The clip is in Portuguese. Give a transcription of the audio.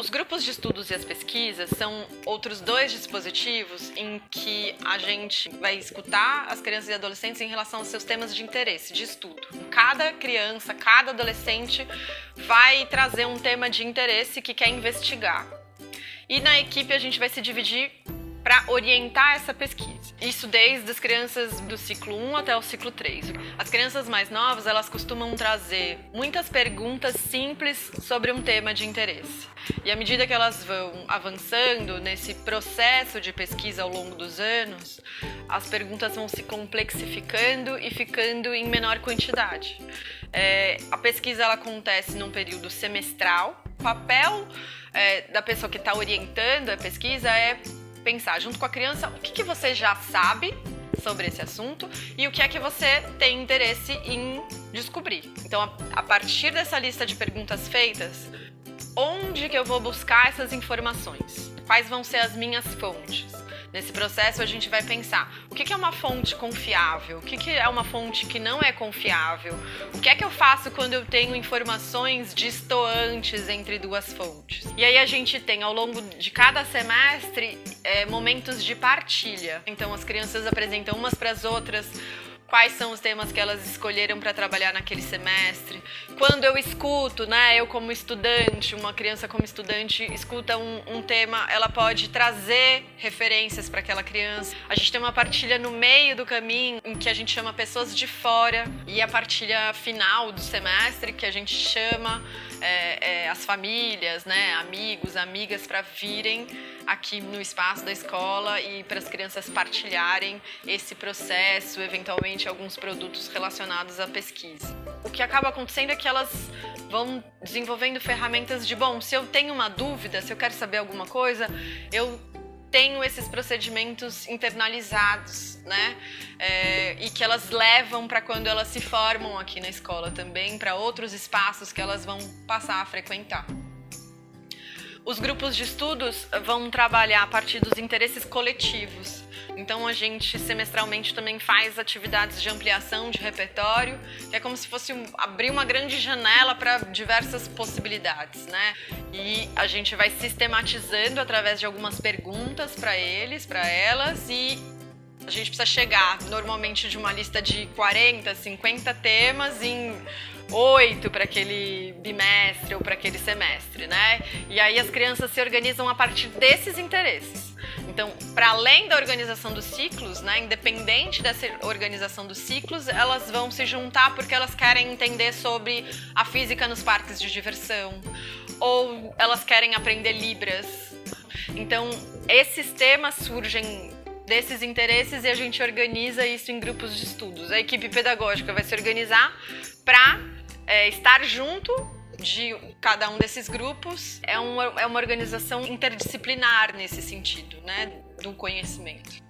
Os grupos de estudos e as pesquisas são outros dois dispositivos em que a gente vai escutar as crianças e adolescentes em relação aos seus temas de interesse, de estudo. Cada criança, cada adolescente vai trazer um tema de interesse que quer investigar. E na equipe a gente vai se dividir para orientar essa pesquisa. Isso desde as crianças do ciclo 1 até o ciclo 3. As crianças mais novas, elas costumam trazer muitas perguntas simples sobre um tema de interesse. E à medida que elas vão avançando nesse processo de pesquisa ao longo dos anos, as perguntas vão se complexificando e ficando em menor quantidade. A pesquisa ela acontece num período semestral. O papel da pessoa que está orientando a pesquisa é pensar junto com a criança o que você já sabe sobre esse assunto e o que é que você tem interesse em descobrir. Então, a partir dessa lista de perguntas feitas, onde que eu vou buscar essas informações? Quais vão ser as minhas fontes? Nesse processo, a gente vai pensar o que é uma fonte confiável, o que é uma fonte que não é confiável, o que é que eu faço quando eu tenho informações distoantes entre duas fontes. E aí a gente tem, ao longo de cada semestre, momentos de partilha. Então, as crianças apresentam umas para as outras quais são os temas que elas escolheram para trabalhar naquele semestre. Quando eu escuto, eu como estudante, uma criança como estudante, escuta um tema, ela pode trazer referências para aquela criança. A gente tem uma partilha no meio do caminho, em que a gente chama pessoas de fora, e a partilha final do semestre, que a gente chama as famílias, amigos, amigas, para virem aqui no espaço da escola e para as crianças partilharem esse processo, eventualmente alguns produtos relacionados à pesquisa. O que acaba acontecendo é que elas vão desenvolvendo ferramentas de, se eu tenho uma dúvida, se eu quero saber alguma coisa, eu tenho esses procedimentos internalizados, e que elas levam para quando elas se formam aqui na escola também, para outros espaços que elas vão passar a frequentar. Os grupos de estudos vão trabalhar a partir dos interesses coletivos. Então, a gente semestralmente também faz atividades de ampliação de repertório, que é como se fosse abrir uma grande janela para diversas possibilidades, E a gente vai sistematizando através de algumas perguntas para eles, para elas, e a gente precisa chegar normalmente de uma lista de 40, 50 temas em 8 para aquele bimestre ou para aquele semestre, E aí as crianças se organizam a partir desses interesses. Então, para além da organização dos ciclos, independente dessa organização dos ciclos, elas vão se juntar porque elas querem entender sobre a física nos parques de diversão, ou elas querem aprender Libras. Então, esses temas surgem desses interesses e a gente organiza isso em grupos de estudos. A equipe pedagógica vai se organizar para estar junto de cada um desses grupos. É uma organização interdisciplinar nesse sentido, do conhecimento.